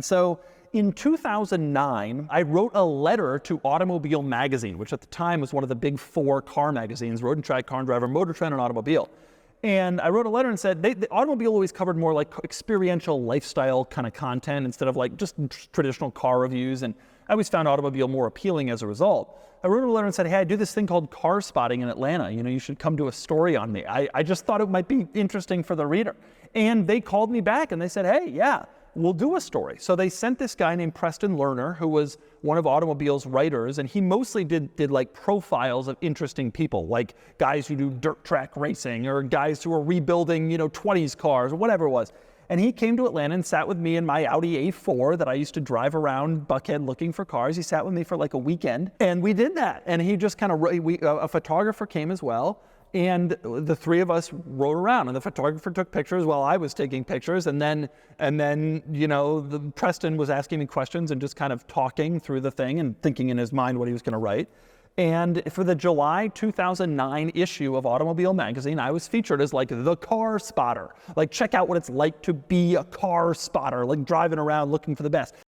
So in 2009, I wrote a letter to Automobile Magazine, which at the time was one of the big four car magazines: Road and Track, Car and Driver, Motor Trend, and Automobile. And I wrote a letter and said, the Automobile always covered more like experiential lifestyle kind of content instead of like just traditional car reviews. And I always found Automobile more appealing as a result. I wrote a letter and said, hey, I do this thing called car spotting in Atlanta. You should come do a story on me. I just thought it might be interesting for the reader. And they called me back and they said, hey, yeah, we'll do a story. So they sent this guy named Preston Lerner, who was one of Automobile's writers, and he mostly did like profiles of interesting people, like guys who do dirt track racing or guys who are rebuilding, 20s cars or whatever it was. And he came to Atlanta and sat with me in my Audi A4 that I used to drive around Buckhead looking for cars. He sat with me for like a weekend, and we did that. And he just kind of, a photographer came as well. And the three of us rode around, and the photographer took pictures while I was taking pictures. And then, Preston was asking me questions and just kind of talking through the thing and thinking in his mind what he was going to write. And for the July 2009 issue of Automobile Magazine, I was featured as like the car spotter. Like, check out what it's like to be a car spotter, like driving around looking for the best.